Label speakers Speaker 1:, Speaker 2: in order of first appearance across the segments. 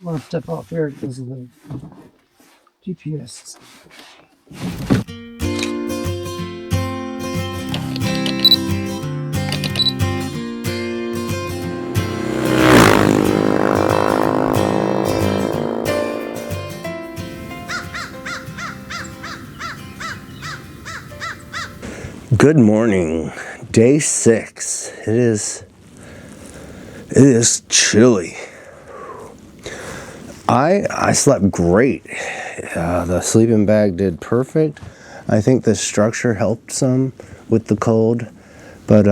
Speaker 1: I'm gonna step off here because of the GPS.
Speaker 2: Good morning, day 6. It is chilly. I slept great. The sleeping bag did perfect. I think the structure helped some with the cold, but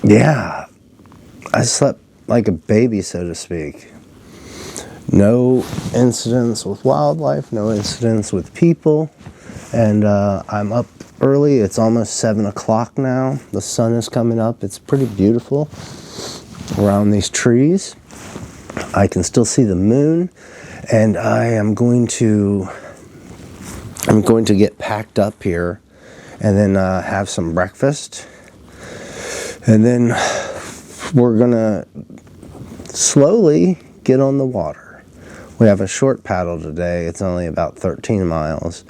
Speaker 2: yeah, I slept like a baby, so to speak. No incidents with wildlife, no incidents with people, and I'm up early. It's almost 7 o'clock now. The sun is coming up. It's pretty beautiful around these trees. I can still see the moon, and I'm going to get packed up here and then have some breakfast, and then we're gonna slowly get on the water. We have a short paddle today. It's only about 13 miles.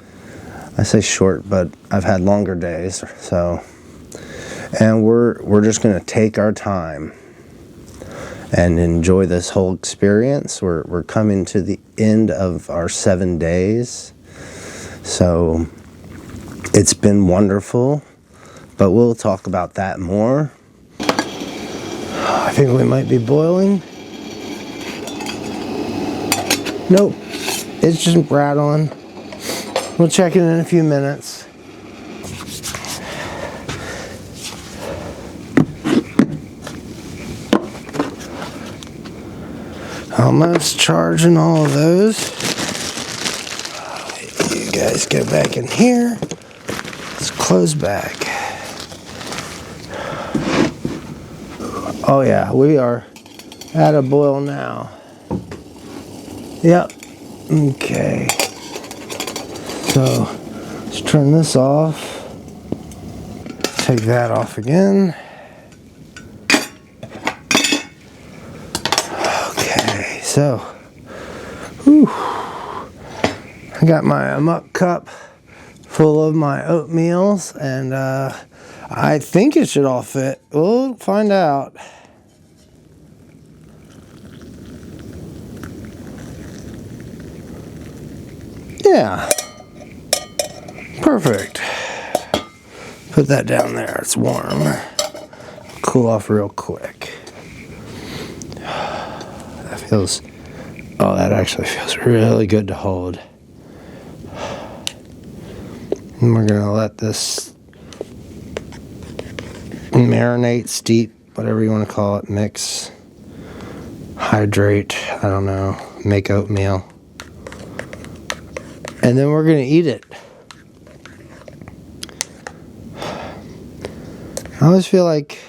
Speaker 2: I say short, but I've had longer days, so, and we're just gonna take our time and enjoy this whole experience. We're coming to the end of our 7 days, so it's been wonderful, but we'll talk about that more. I think we might be boiling. Nope, it's just rattling. We'll check it in a few minutes. Almost charging all of those. You guys go back in here. Let's close back. Oh yeah, we are at a boil now. Yep. Okay. So let's turn this off. Take that off again. Okay, so whew, I got my muck cup full of my oatmeals, and I think it should all fit. We'll find out. Yeah, perfect. Put that down there, it's warm. Cool off real quick. That feels, oh, that actually feels really good to hold. And we're gonna let this marinate, steep, whatever you want to call it, mix, hydrate, I don't know, make oatmeal. And then we're gonna eat it. I always feel like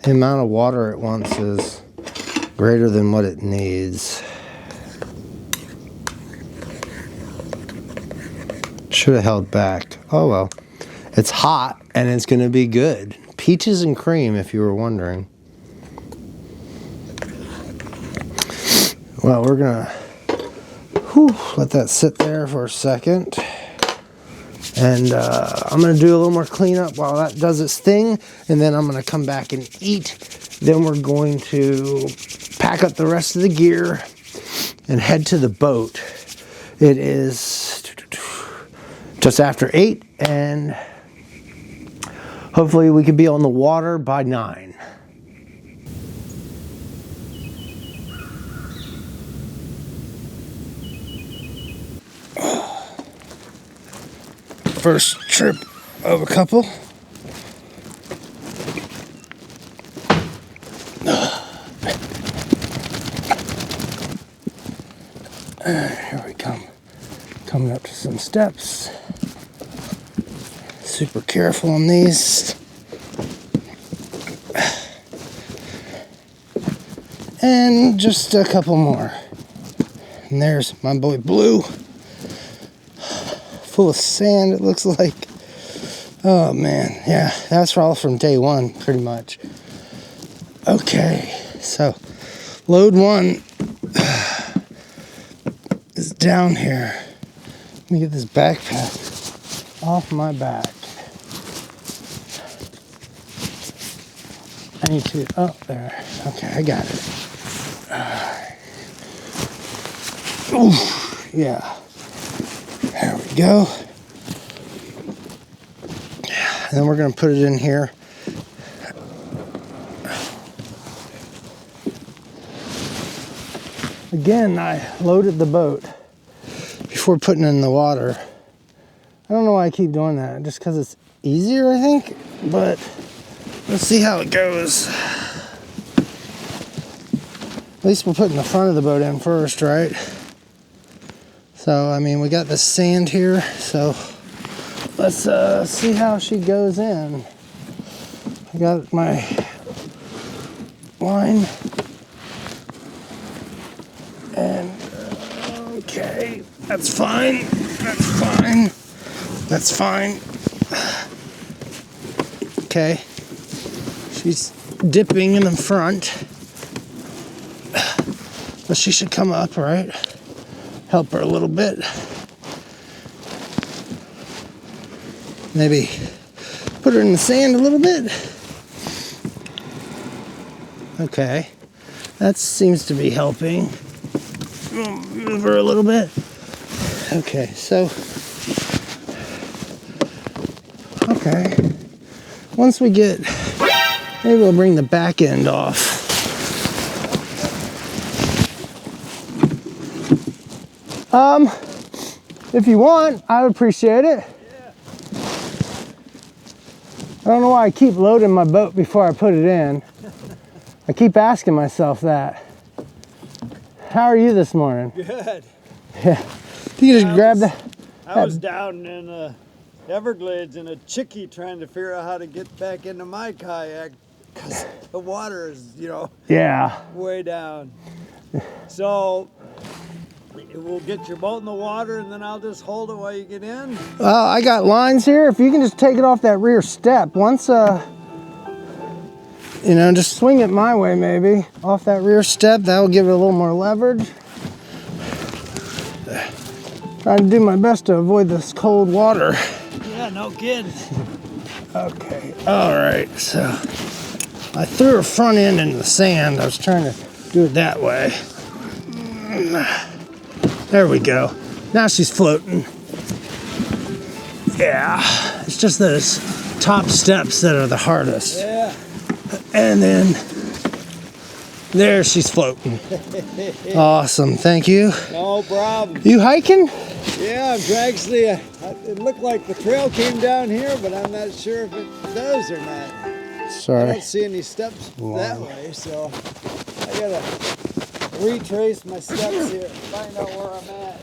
Speaker 2: the amount of water it wants is greater than what it needs. Should have held back. Oh well. It's hot and it's gonna be good. Peaches and cream, if you were wondering. Well, we're gonna let that sit there for a second. And I'm going to do a little more cleanup while that does its thing. And then I'm going to come back and eat. Then we're going to pack up the rest of the gear and head to the boat. It is just after 8. And hopefully we can be on the water by 9. First trip of a couple. Here we come. Coming up to some steps. Super careful on these. And just a couple more. And there's my boy Blue. Full of sand, it looks like. Oh man, yeah, that's all from day 1, pretty much. Okay, so load 1 is down here. Let me get this backpack off my back. I need to, oh, there. Okay, I got it. Ooh, yeah. There we go. And then we're going to put it in here. Again, I loaded the boat before putting it in the water. I don't know why I keep doing that, just because it's easier, I think, but let's see how it goes. At least we're putting the front of the boat in first, right? So, I mean, we got the sand here, so let's see how she goes in. I got my line. And, okay, that's fine, that's fine, that's fine. Okay, she's dipping in the front, but she should come up, right? Help her a little bit. Maybe put her in the sand a little bit. Okay, that seems to be helping. Move her a little bit. Okay, so, okay. Once we get, maybe we'll bring the back end off. If you want, I would appreciate it.
Speaker 1: Yeah.
Speaker 2: I don't know why I keep loading my boat before I put it in. I keep asking myself that. How are you this morning?
Speaker 1: Good.
Speaker 2: Yeah. You just grab that.
Speaker 1: I was down in the Everglades in a chickie trying to figure out how to get back into my kayak because the water is, you know,
Speaker 2: Yeah.
Speaker 1: way down. So we'll get your boat in the water and then I'll just hold it while you get in.
Speaker 2: I got lines here. If you can just take it off that rear step. Once, you know, just swing it my way maybe. Off that rear step. That will give it a little more leverage. Trying to do my best to avoid this cold water.
Speaker 1: Yeah, no kidding.
Speaker 2: Okay. All right. So I threw her front end in the sand. I was trying to do it that way. There we go. Now she's floating. Yeah, it's just those top steps that are the hardest.
Speaker 1: Yeah.
Speaker 2: And then there she's floating. Awesome, thank you.
Speaker 1: No problem.
Speaker 2: You hiking?
Speaker 1: Yeah, I'm actually, it looked like the trail came down here, but I'm not sure if it does or not. I
Speaker 2: Sorry.
Speaker 1: don't see any steps that way, so I gotta retrace my steps here and find out where I'm at.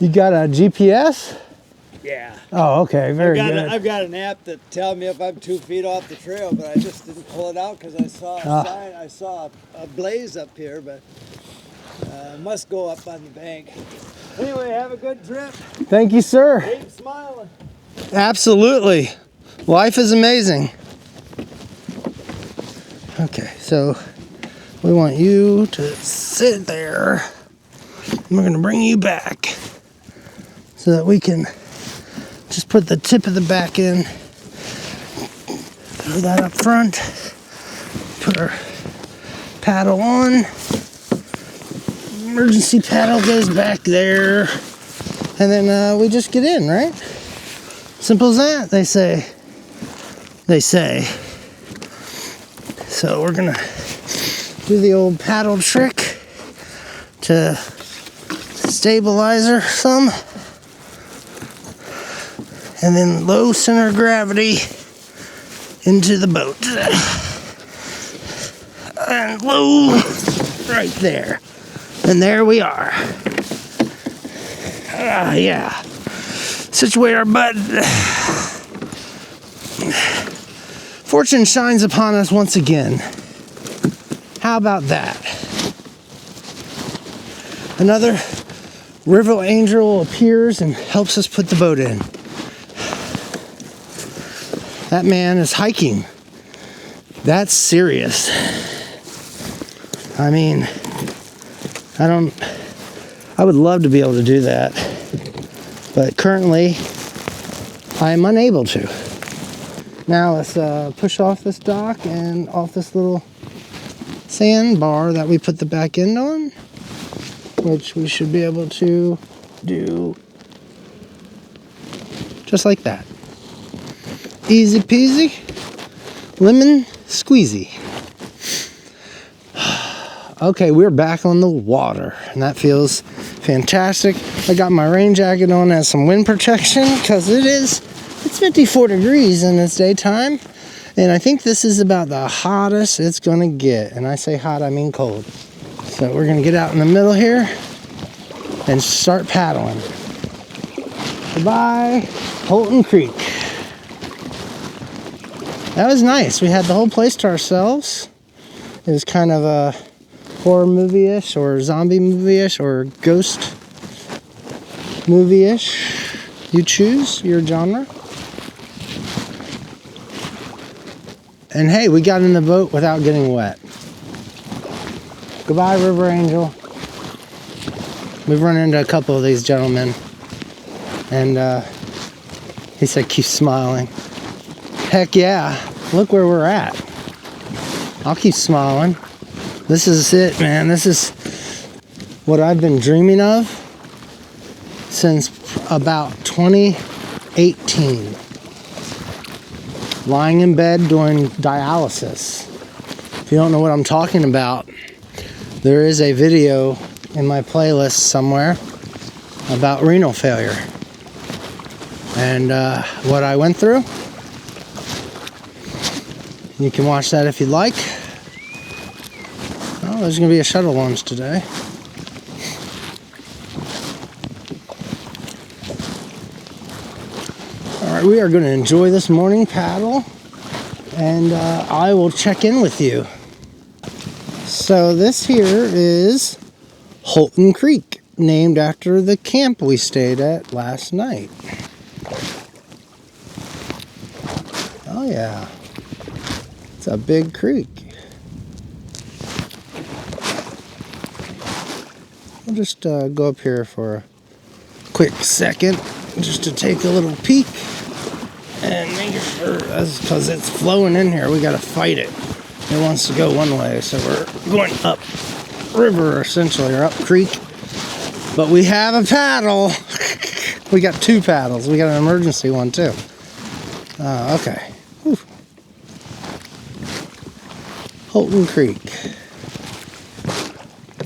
Speaker 2: You got a GPS?
Speaker 1: Yeah.
Speaker 2: Oh, okay, very good.
Speaker 1: I've got an app that tells me if I'm 2 feet off the trail, but I just didn't pull it out because I saw a sign. I saw a blaze up here, but must go up on the bank. Anyway, have a good trip.
Speaker 2: Thank you, sir.
Speaker 1: Keep smiling.
Speaker 2: Absolutely. Life is amazing. Okay, so we want you to sit there. We're going to bring you back so that we can just put the tip of the back in. Throw that up front. Put our paddle on. Emergency paddle goes back there. And then we just get in, right? Simple as that, they say. They say. So we're gonna do the old paddle trick to stabilize her some. And then low center of gravity into the boat. And low right there. And there we are. Yeah. Situate our butt. Fortune shines upon us once again. How about that? Another river angel appears and helps us put the boat in. That man is hiking. That's serious. I mean,
Speaker 3: I would love to be able to do that, but currently I am unable to. Now let's push off this dock and off this little sandbar that we put the back end on, which we should be able to do just like that. Easy peasy, lemon squeezy. Okay, we're back on the water, and that feels fantastic. I got my rain jacket on as some wind protection because it's 54 degrees in this daytime, and I think this is about the hottest it's gonna get. And I say hot, I mean cold. So we're gonna get out in the middle here and start paddling. Goodbye, Holton Creek. That was nice. We had the whole place to ourselves. It was kind of a horror movie-ish or zombie movie-ish or ghost movie-ish. You choose your genre. And hey, we got in the boat without getting wet. Goodbye, River Angel. We've run into a couple of these gentlemen, and he said, keep smiling. Heck yeah, look where we're at. I'll keep smiling. This is it, man. This is what I've been dreaming of since about 2018. Lying in bed doing dialysis. If you don't know what I'm talking about, there is a video in my playlist somewhere about renal failure and what I went through. You can watch that if you'd like. Oh, there's going to be a shuttle launch today. Alright, we are going to enjoy this morning paddle, and I will check in with you. So this here is Holton Creek, named after the camp we stayed at last night. Oh yeah, it's a big creek. I'll just go up here for a quick second just to take a little peek and make sure, because it's flowing in here, we got to fight it. It wants to go one way, so we're going up river essentially, or up creek. But we have a paddle. We got two paddles. We got an emergency one too. Okay. Whew. Holton Creek.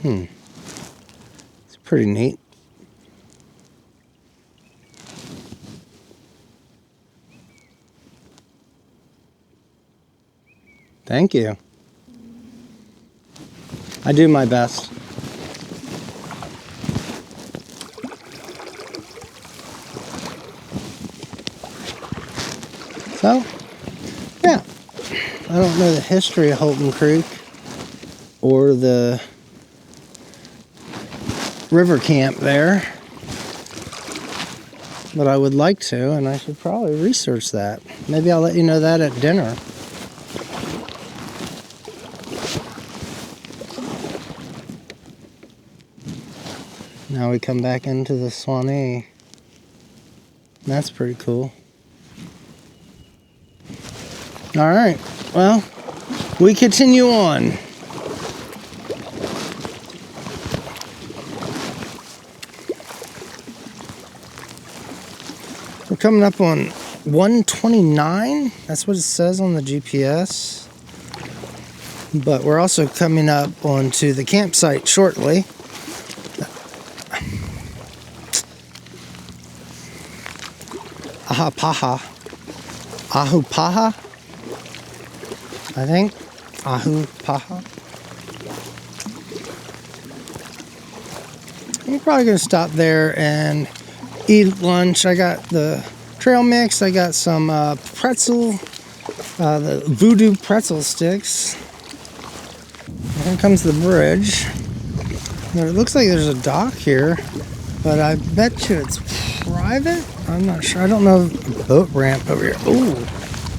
Speaker 3: It's pretty neat. Thank you. I do my best. So, yeah. I don't know the history of Holton Creek or the river camp there, but I would like to, and I should probably research that. Maybe I'll let you know that at dinner. Now we come back into the Suwannee. That's pretty cool. All right, well, we continue on. We're coming up on 129. That's what it says on the GPS. But we're also coming up onto the campsite shortly. Ahupaha, I think. Ahupaha. I'm probably going to stop there and eat lunch. I got the trail mix. I got some pretzel, the voodoo pretzel sticks. Here comes the bridge. Now, it looks like there's a dock here, but I bet you it's private. I'm not sure. I don't know. Boat ramp over here. Ooh,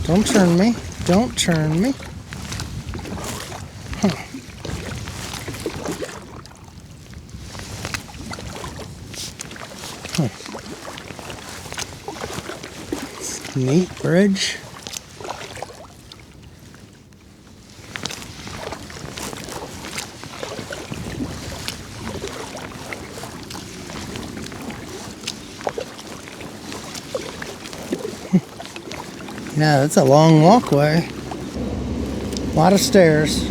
Speaker 3: don't turn me. Don't turn me. Huh. Neat bridge. Yeah, that's a long walkway. A lot of stairs.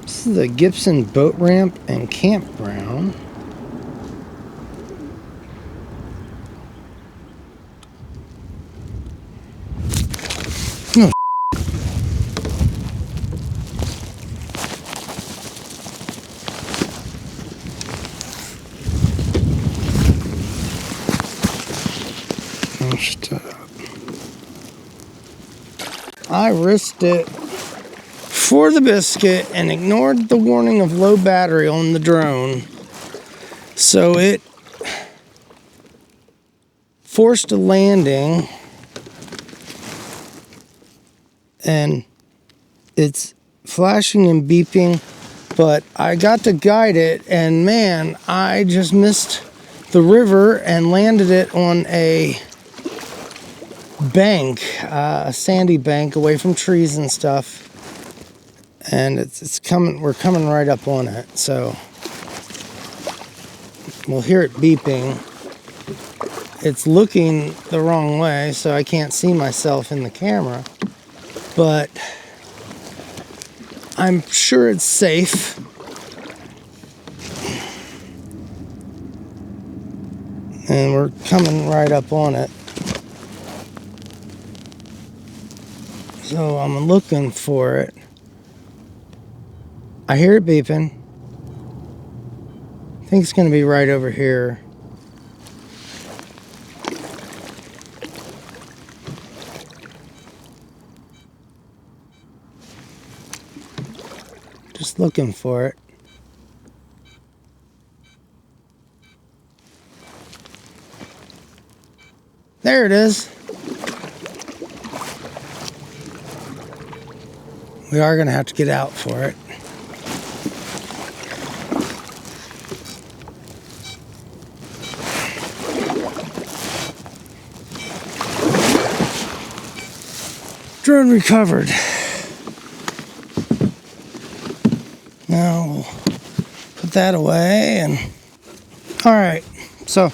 Speaker 3: This is the Gibson Boat Ramp and Campground. No. I risked it for the biscuit and ignored the warning of low battery on the drone. So it forced a landing and it's flashing and beeping, but I got to guide it and man, I just missed the river and landed it on a bank, a sandy bank away from trees and stuff. And it's coming, we're coming right up on it, so we'll hear it beeping. It's looking the wrong way, so I can't see myself in the camera, but I'm sure it's safe. And we're coming right up on it. So I'm looking for it. I hear it beeping. I think it's going to be right over here. Just looking for it. There it is. We are going to have to get out for it. Drone recovered. Now we'll put that away and all right, so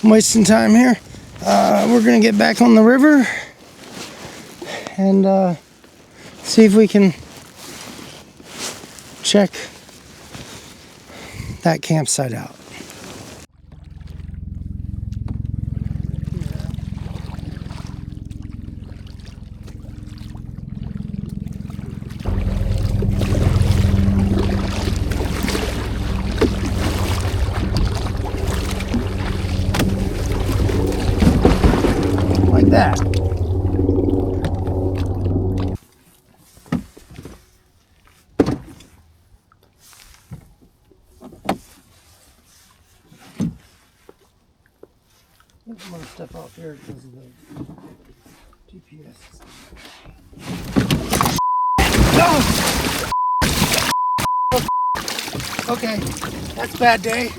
Speaker 3: I'm wasting time here. We're gonna get back on the river and see if we can check that campsite out. Like that. I'm gonna step off here because of the GPS. Oh! Okay, that's a bad day.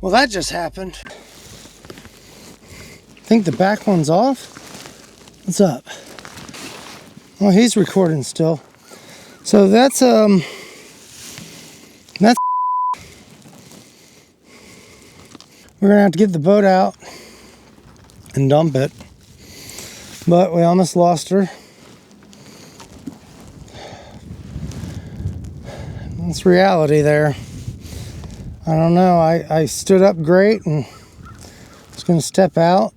Speaker 3: Well, that just happened. I think the back one's off. What's up? Well, he's recording still. So that's we're gonna have to get the boat out and dump it. But we almost lost her. That's reality there. I don't know, I stood up great and was gonna step out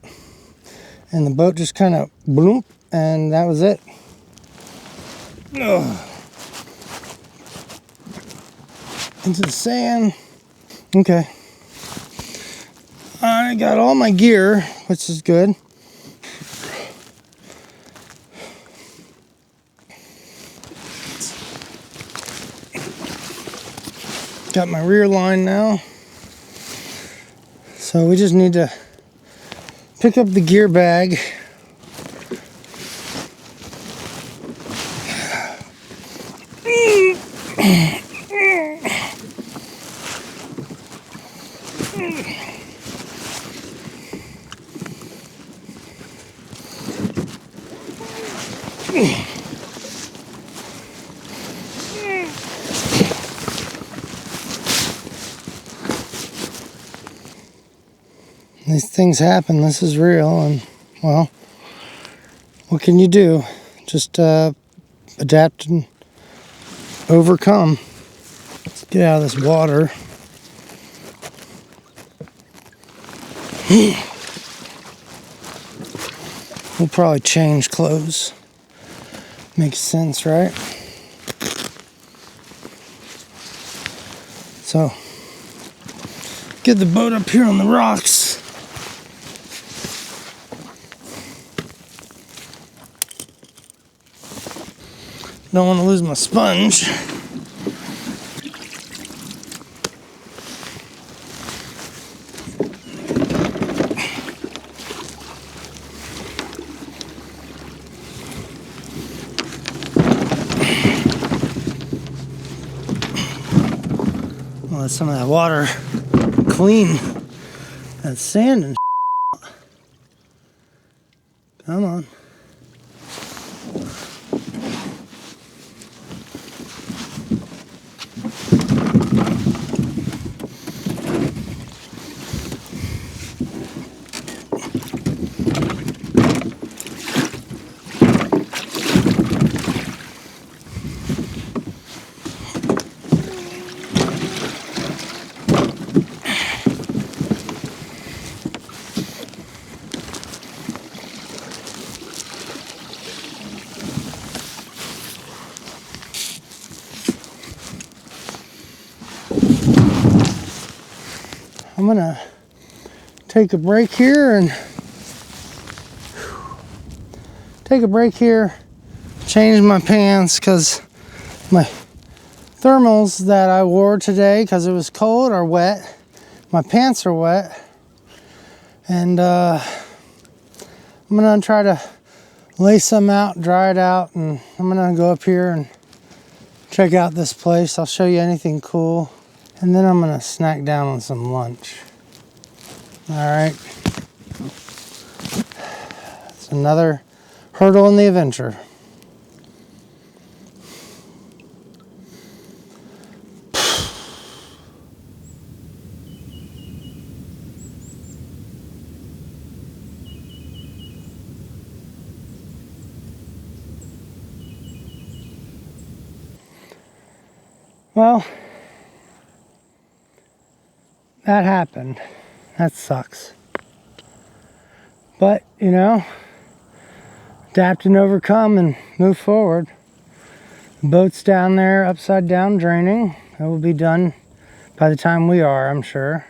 Speaker 3: and the boat just kind of bloop and that was it. Ugh. Into the sand. Okay. I got all my gear, which is good. Got my rear line now. So we just need to pick up the gear bag. These things happen. This is real, and well, what can you do? Just adapt and overcome. Let's get out of this water. We'll probably change clothes. Makes sense, right? So, get the boat up here on the rocks. Don't want to lose my sponge. Let some of that water clean that sand and come on. I'm gonna take a break here change my pants because my thermals that I wore today, because it was cold, are wet. My pants are wet, and I'm gonna try to lay some out, dry it out, and I'm gonna go up here and check out this place. I'll show you anything cool. And then I'm gonna snack down on some lunch. All right. It's another hurdle in the adventure. Well, that happened. That sucks. But, you know, adapt and overcome and move forward. The boat's down there, upside down, draining. It will be done by the time we are, I'm sure.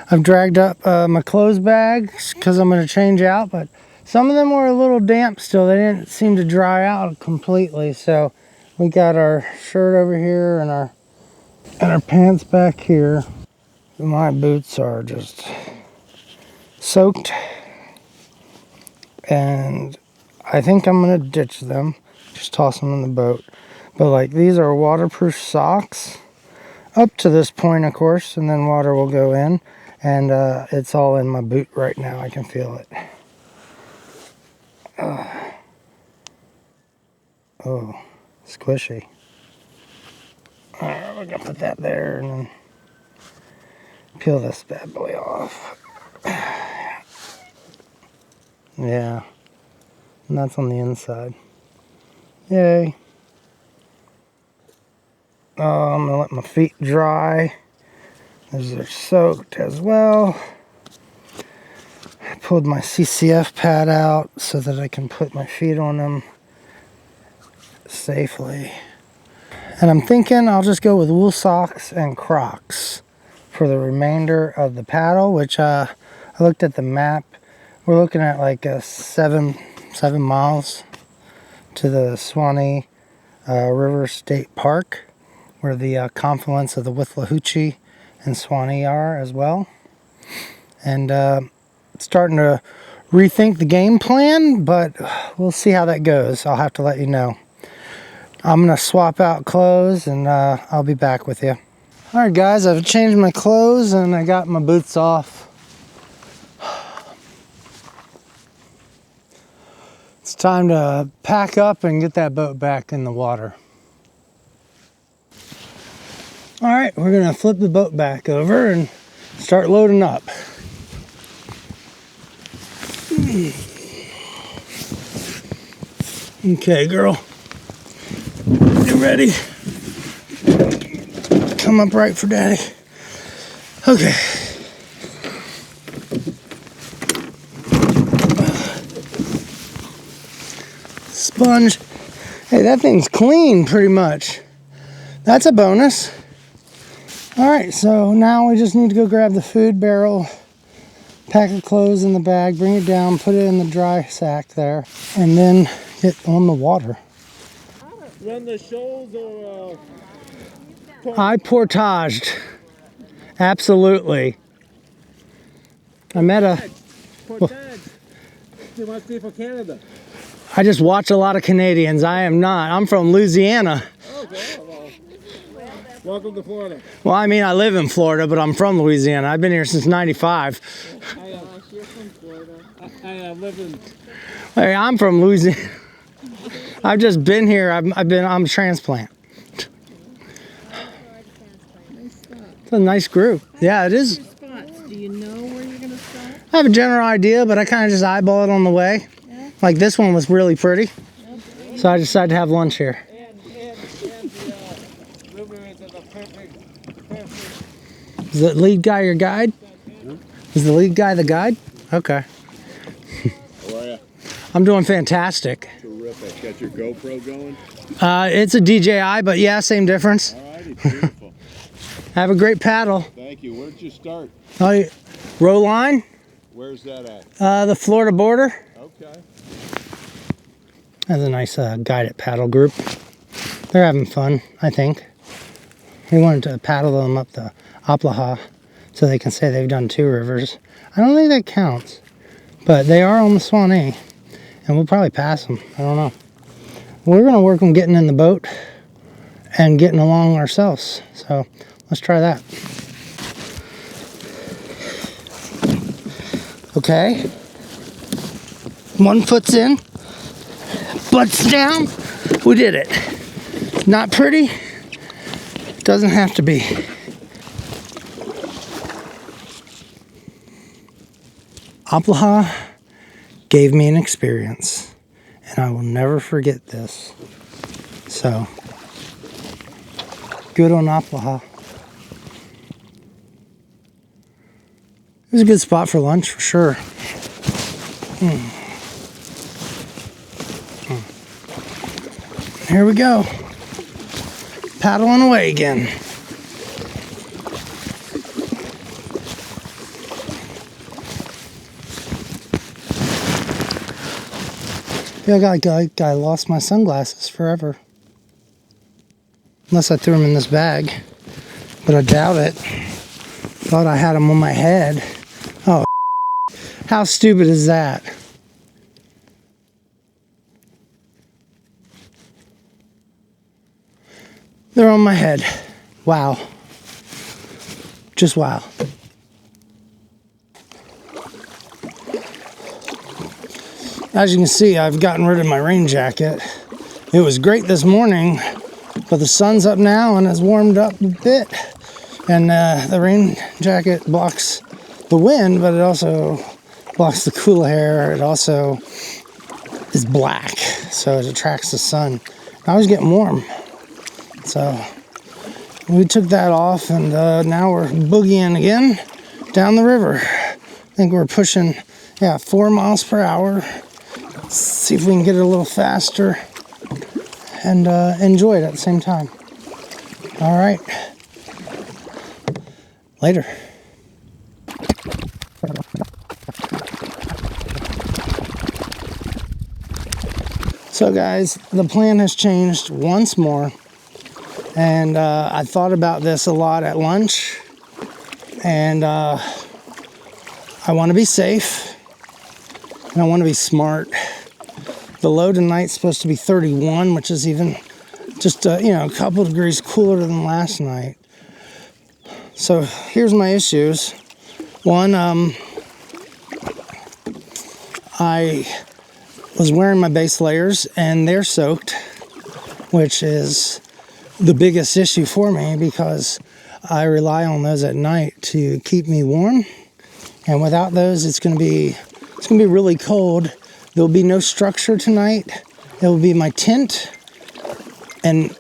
Speaker 3: I've dragged up my clothes bags because I'm going to change out, but some of them were a little damp still. They didn't seem to dry out completely. So we got our shirt over here and our pants back here. My boots are just soaked, and I think I'm gonna ditch them, just toss them in the boat. But like, these are waterproof socks up to this point, of course, and then water will go in, and it's all in my boot right now. I can feel it. Oh, squishy. All right, we're gonna put that there and then peel this bad boy off. Yeah, and that's on the inside. Yay. Oh, I'm gonna let my feet dry as they're soaked as well. I pulled my CCF pad out so that I can put my feet on them safely. And I'm thinking I'll just go with wool socks and Crocs for the remainder of the paddle, which I looked at the map. We're looking at like 7 miles to the Suwannee River State Park. where the confluence of the Withlacoochee and Suwannee are as well. And starting to rethink the game plan, but we'll see how that goes. I'll have to let you know. I'm gonna swap out clothes and I'll be back with you. All right, guys, I've changed my clothes and I got my boots off. It's time to pack up and get that boat back in the water. All right, we're gonna flip the boat back over and start loading up. Okay, girl, you ready? Come up right for daddy. Okay. Sponge. Hey, that thing's clean pretty much. That's a bonus. All right, so now we just need to go grab the food barrel, pack the clothes in the bag, bring it down, put it in the dry sack there, and then get on the water.
Speaker 4: Run the shoals or
Speaker 3: I portaged. Absolutely. I met a...
Speaker 4: portage. You must be from Canada.
Speaker 3: I just watch a lot of Canadians. I am not. I'm from Louisiana.
Speaker 4: Okay, well, welcome to Florida.
Speaker 3: Well, I mean, I live in Florida, but I'm from Louisiana. I've been here since '95.
Speaker 4: You're from Florida. I live in...
Speaker 3: Hey, I'm from Louisiana. I've just been here. I'm a transplant. It's a nice group. Yeah, it is.
Speaker 5: Spots. Do you know where you're going to start?
Speaker 3: I have a general idea, but I kind of just eyeball it on the way.
Speaker 5: Yeah.
Speaker 3: Like this one was really pretty. So I decided to have lunch here.
Speaker 4: And the river is the perfect.
Speaker 3: Is the lead guy your guide? Is the lead guy the guide? Okay.
Speaker 6: How are you?
Speaker 3: I'm doing fantastic.
Speaker 6: Terrific. Got your GoPro going?
Speaker 3: It's a DJI, but yeah, same difference.
Speaker 6: All righty, beautiful.
Speaker 3: Have a great paddle.
Speaker 6: Thank you. Where'd you start?
Speaker 3: Oh, Roline,
Speaker 6: Where's that at?
Speaker 3: the Florida border.
Speaker 6: Okay.
Speaker 3: That's a nice guided paddle group. They're having fun, I think. We wanted to paddle them up the Oplaha so they can say they've done 2 rivers. I don't think that counts, but they are on the Suwannee, and we'll probably pass them. I don't know. We're going to work on getting in the boat and getting along ourselves. So let's try that. Okay. 1 foot's in, butts down. We did it. Not pretty. Doesn't have to be. Oplaha gave me an experience, and I will never forget this. So, good on Oplaha. It was a good spot for lunch for sure. Here we go. Paddling away again. feel like I lost my sunglasses forever. Unless I threw them in this bag. But I doubt it. Thought I had them on my head. Oh, how stupid is that? They're on my head. Wow. Just wow. As you can see, I've gotten rid of my rain jacket. It was great this morning, but the sun's up now and it's warmed up a bit. And the rain jacket blocks the wind, but it also blocks the cool air. It also is black, so it attracts the sun. I was getting warm. So we took that off, and now we're boogieing again down the river. I think we're pushing, 4 miles per hour. Let's see if we can get it a little faster and enjoy it at the same time. All right. Later. So guys, the plan has changed once more. And I thought about this a lot at lunch, and I want to be safe, and I want to be smart. The low tonight's supposed to be 31, which is even just a couple degrees cooler than last night. So here's my issues. One, I was wearing my base layers and they're soaked, which is the biggest issue for me because I rely on those at night to keep me warm. And without those, it's gonna be really cold. There'll be no structure tonight. It will be my tent, and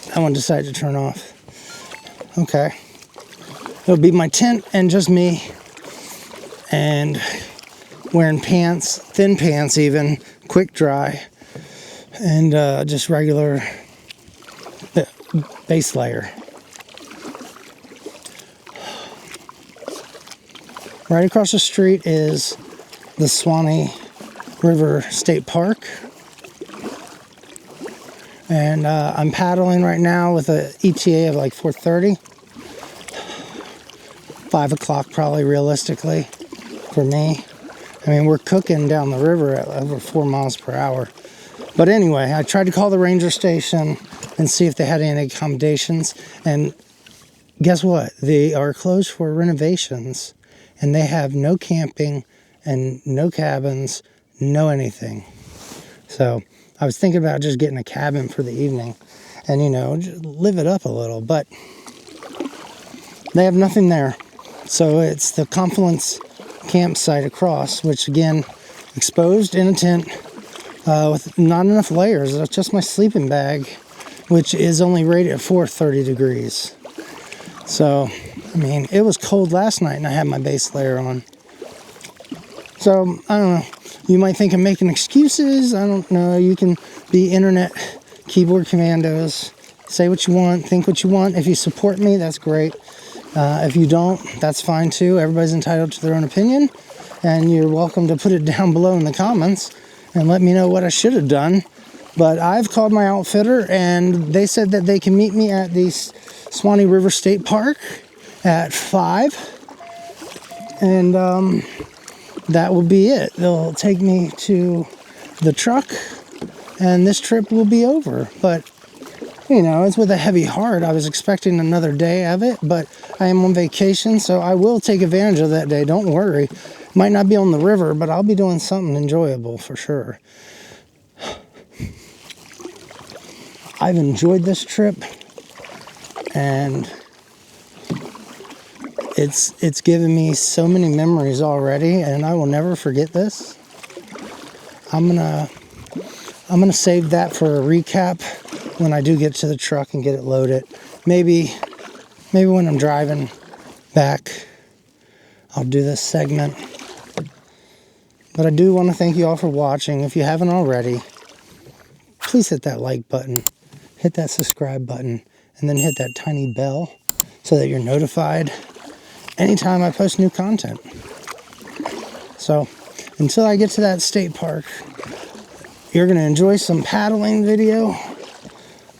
Speaker 3: that one decided to turn off. Okay. It'll be my tent and just me, and wearing pants, thin pants even, quick dry, and just regular base layer. Right across the street is the Suwannee River State Park. And I'm paddling right now with an ETA of like 4:30. 5 o'clock probably realistically for me. I mean, we're cooking down the river at over 4 miles per hour. But anyway, I tried to call the ranger station and see if they had any accommodations. And guess what? They are closed for renovations. And they have no camping and no cabins, no anything. So I was thinking about just getting a cabin for the evening and, just live it up a little. But they have nothing there. So it's the Confluence campsite across, which again, exposed in a tent with not enough layers. It's just my sleeping bag, which is only rated at 30 degrees. So, I mean, it was cold last night and I had my base layer on. So, I don't know. You might think I'm making excuses. I don't know. You can be internet keyboard commandos. Say what you want, think what you want. If you support me, that's great. If you don't, that's fine too. Everybody's entitled to their own opinion. And you're welcome to put it down below in the comments and let me know what I should have done. But I've called my outfitter and they said that they can meet me at the Suwannee River State Park at 5. And that will be it. They'll take me to the truck and this trip will be over. But, it's with a heavy heart. I was expecting another day of it, but I am on vacation, so I will take advantage of that day. Don't worry. Might not be on the river, but I'll be doing something enjoyable for sure. I've enjoyed this trip, and it's given me so many memories already, and I will never forget this. I'm gonna save that for a recap when I do get to the truck and get it loaded. Maybe when I'm driving back, I'll do this segment. But I do want to thank you all for watching. If you haven't already, please hit that like button, hit that subscribe button, and then hit that tiny bell so that you're notified anytime I post new content. So until I get to that state park, you're going to enjoy some paddling video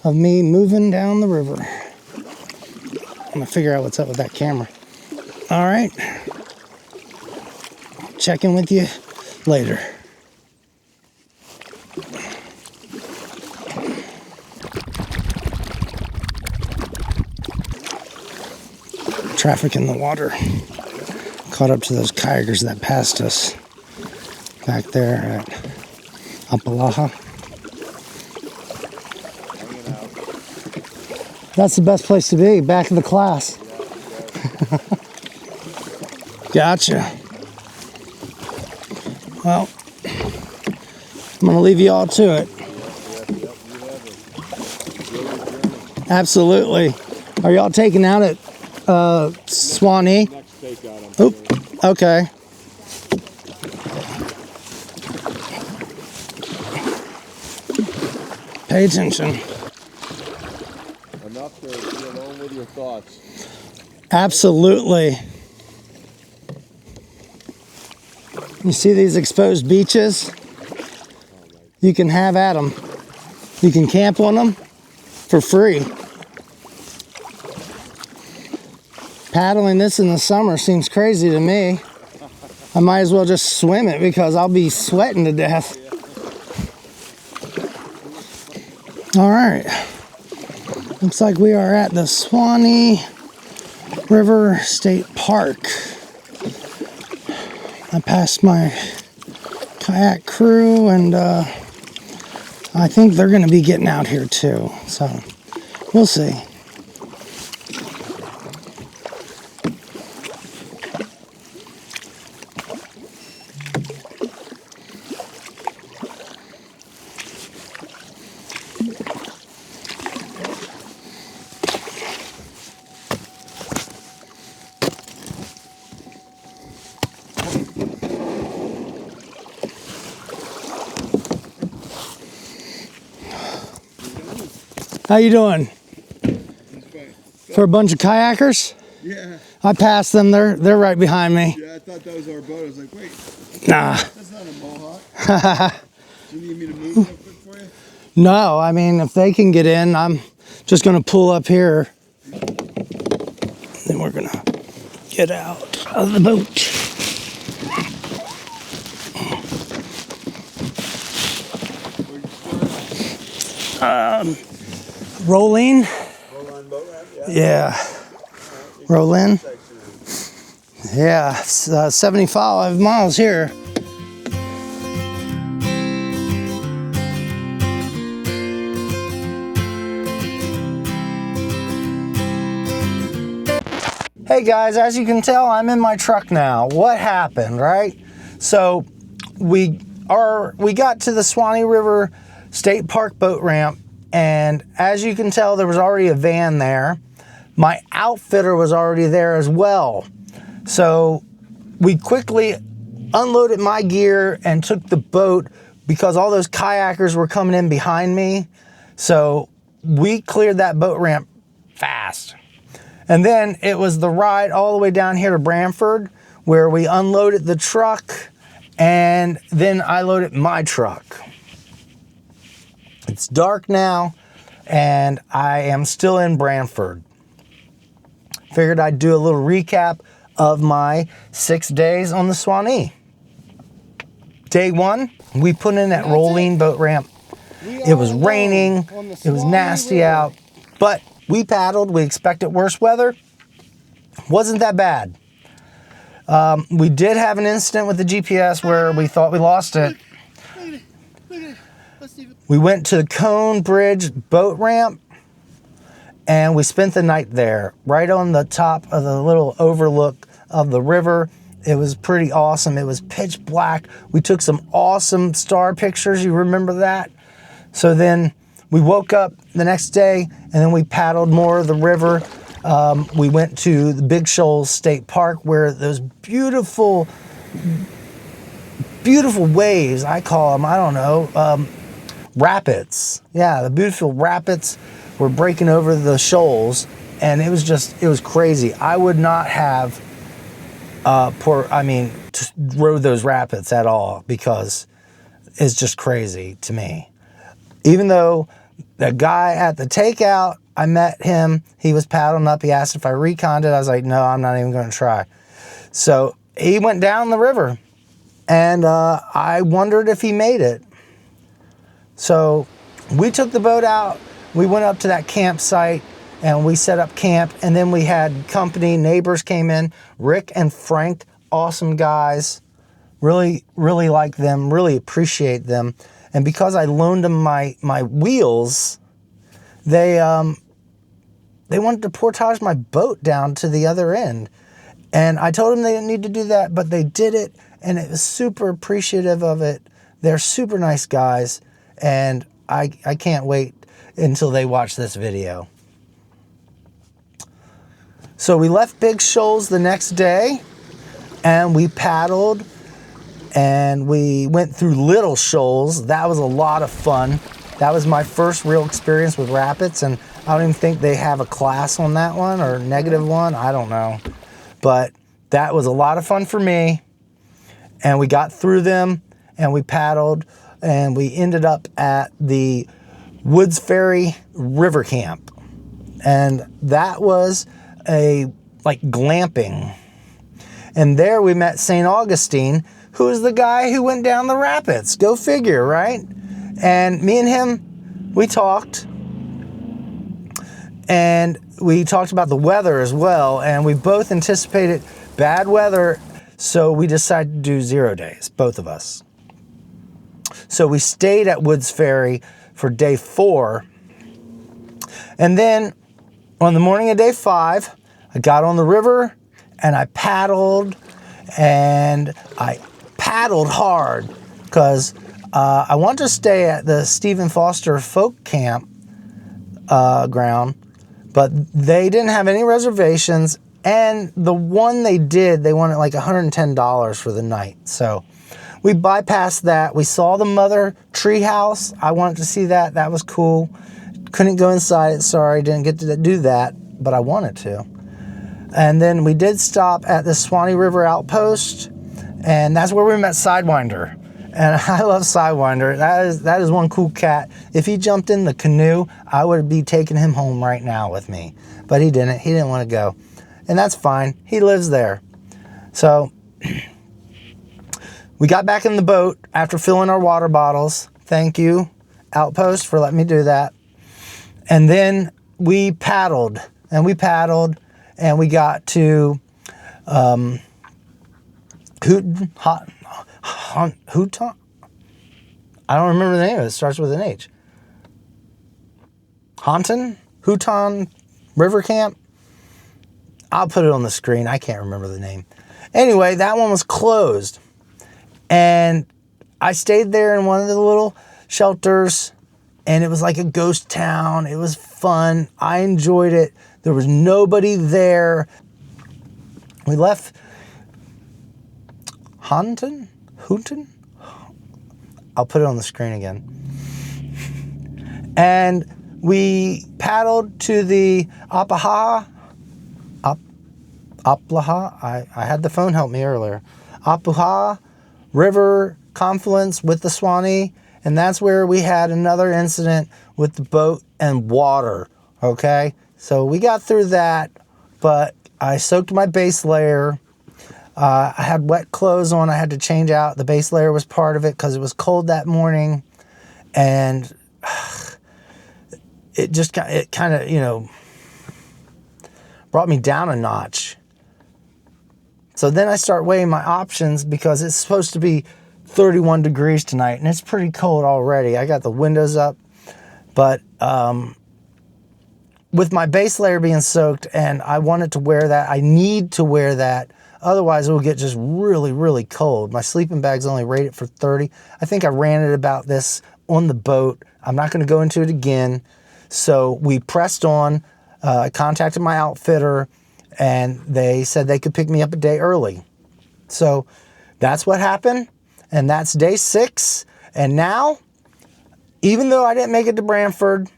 Speaker 3: of me moving down the river. I'm going to figure out what's up with that camera. All right. Check in with you later. Traffic in the water. Caught up to those kayakers that passed us back there at Apalaha. That's the best place to be, back in the class. Gotcha. Well, I'm going to leave you all to it. Absolutely. Are y'all taking out at Suwannee? Oop, okay. Pay attention.
Speaker 6: Enough to be alone with your thoughts.
Speaker 3: Absolutely. You see these exposed beaches? You can have at them. You can camp on them. for free. Paddling this in the summer seems crazy to me. I might as well just swim it because I'll be sweating to death. All right. Looks like we are at the Suwannee River State Park. I passed my kayak crew, and I think they're going to be getting out here too. So we'll see. How you doing? For a bunch of kayakers?
Speaker 6: Yeah,
Speaker 3: I passed them. They're right behind me.
Speaker 6: yeah, I thought that was our boat. I was like, wait,
Speaker 3: Nah.
Speaker 6: that's not a mohawk. Do you need me to move real quick for you?
Speaker 3: No, I mean, if they can get in, I'm just gonna pull up here. Then we're gonna get out of the boat. Roline?
Speaker 6: Roline Boat Ramp, yeah.
Speaker 3: Yeah. Roline? Yeah, it's 75 miles here. Hey guys, as you can tell, I'm in my truck now. What happened, right? So we got to the Suwannee River State Park boat ramp, and as you can tell, there was already a van there. My outfitter was already there as well. So we quickly unloaded my gear and took the boat because all those kayakers were coming in behind me. So we cleared that boat ramp fast. And then it was the ride all the way down here to Brantford, where we unloaded the truck, and then I loaded my truck. It's dark now, and I am still in Brantford. Figured I'd do a little recap of my 6 days on the Suwannee. Day one, we put in that Roline Boat Ramp. It was raining, it was nasty out, but we paddled. We expected worse weather. Wasn't that bad. We did have an incident with the GPS where we thought we lost it. We went to the Cone Bridge boat ramp, and we spent the night there, right on the top of the little overlook of the river. It was pretty awesome. It was pitch black. We took some awesome star pictures. You remember that? So then we woke up the next day, and then we paddled more of the river. We went to the Big Shoals State Park, where those beautiful, beautiful waves, I call them, I don't know, rapids. Yeah, the beautiful rapids were breaking over the shoals, and it was crazy. I would not have rode those rapids at all, because it's just crazy to me. Even though the guy at the takeout, I met him, he was paddling up, he asked if I reconned it. I was like, no, I'm not even going to try. So he went down the river, and I wondered if he made it. So we took the boat out, we went up to that campsite, and we set up camp, and then we had company, neighbors came in, Rick and Frank, awesome guys, really, really like them, really appreciate them. And because I loaned them my wheels, they wanted to portage my boat down to the other end. And I told them they didn't need to do that, but they did it, and it was super appreciative of it. They're super nice guys, and I can't wait until they watch this video. So we left Big Shoals the next day, and we paddled, and we went through Little Shoals. That was a lot of fun. That was my first real experience with rapids, and I don't even think they have a class on that one, or -1, I don't know. But that was a lot of fun for me, and we got through them, and we paddled, and we ended up at the Woods Ferry River Camp. And that was a like glamping. And there we met St. Augustine, who is the guy who went down the rapids. Go figure, right? And me and him, we talked. And we talked about the weather as well. And we both anticipated bad weather. So we decided to do 0 days, both of us. So we stayed at Woods Ferry for day 4. And then on the morning of day 5, I got on the river and I paddled. And I paddled hard because I wanted to stay at the Stephen Foster Folk Camp ground, but they didn't have any reservations. And the one they did, they wanted like $110 for the night. So we bypassed that. We saw the mother tree house. I wanted to see that. That was cool. Couldn't go inside it. Sorry, didn't get to do that, but I wanted to. And then we did stop at the Suwannee River outpost, and that's where we met Sidewinder. And I love Sidewinder. That is one cool cat. If he jumped in the canoe, I would be taking him home right now with me. But he didn't. He didn't want to go. And that's fine. He lives there. So we got back in the boat after filling our water bottles. Thank you, Outpost, for letting me do that. And then we paddled, and we paddled, and we got to Houghton. I don't remember the name of it. It starts with an H. Houghton River Camp. I'll put it on the screen. I can't remember the name. Anyway, that one was closed. And I stayed there in one of the little shelters, and it was like a ghost town. It was fun. I enjoyed it. There was nobody there. We left Houghton? I'll put it on the screen again. And we paddled to the Apaha. I had the phone help me earlier. Apaha River confluence with the Suwannee, and that's where we had another incident with the boat and water. Okay, so we got through that, but I soaked my base layer. I had wet clothes on. I had to change out. The base layer was part of it because it was cold that morning, and it kind of brought me down a notch. So then I start weighing my options because it's supposed to be 31 degrees tonight, and it's pretty cold already. I got the windows up, but with my base layer being soaked, and I wanted to wear that, I need to wear that. Otherwise, it will get just really, really cold. My sleeping bag's only rated for 30. I think I ranted about this on the boat. I'm not going to go into it again. So we pressed on. I contacted my outfitter, and they said they could pick me up a day early. So that's what happened, and that's day 6. And now, even though I didn't make it to Brantford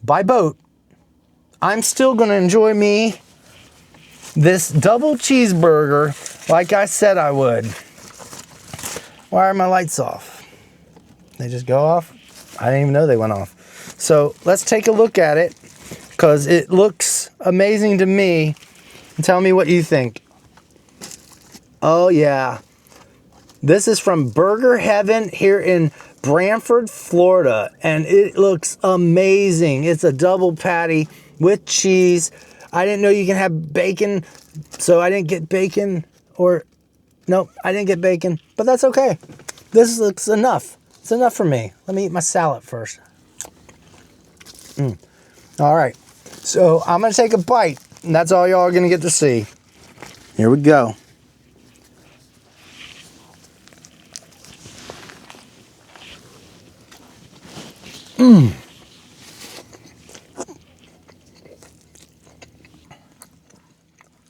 Speaker 3: by boat, I'm still going to enjoy me this double cheeseburger like I said I would. Why are my lights off? They just go off? I didn't even know they went off. So let's take a look at it, because it looks amazing to me. And tell me what you think. Oh yeah. This is from Burger Heaven here in Brantford, Florida. And it looks amazing. It's a double patty with cheese. I didn't know you can have bacon, so I didn't get bacon. Nope, I didn't get bacon, but that's okay. This looks enough. It's enough for me. Let me eat my salad first. All right, so I'm gonna take a bite, and that's all y'all are gonna get to see. Here we go.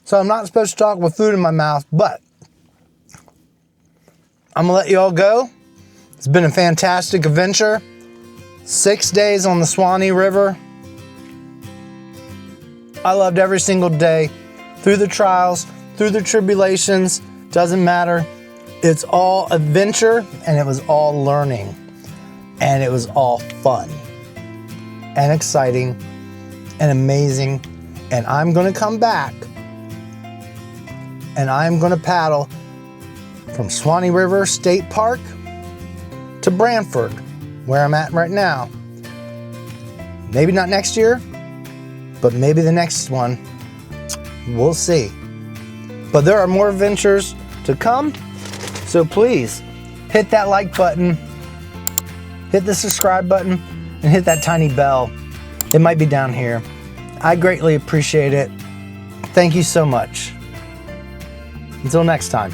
Speaker 3: So I'm not supposed to talk with food in my mouth, but I'm gonna let you all go. It's been a fantastic adventure. 6 days on the Suwannee River. I loved every single day. Through the trials, through the tribulations, doesn't matter. It's all adventure, and it was all learning, and it was all fun. and exciting and amazing. And I'm going to come back and I'm going to paddle from Suwannee River State Park to Brantford, where I'm at right now. Maybe not next year, but maybe the next one. We'll see. But there are more adventures to come, so please hit that like button, hit the subscribe button, and hit that tiny bell. It might be down here. I greatly appreciate it. Thank you so much. Until next time.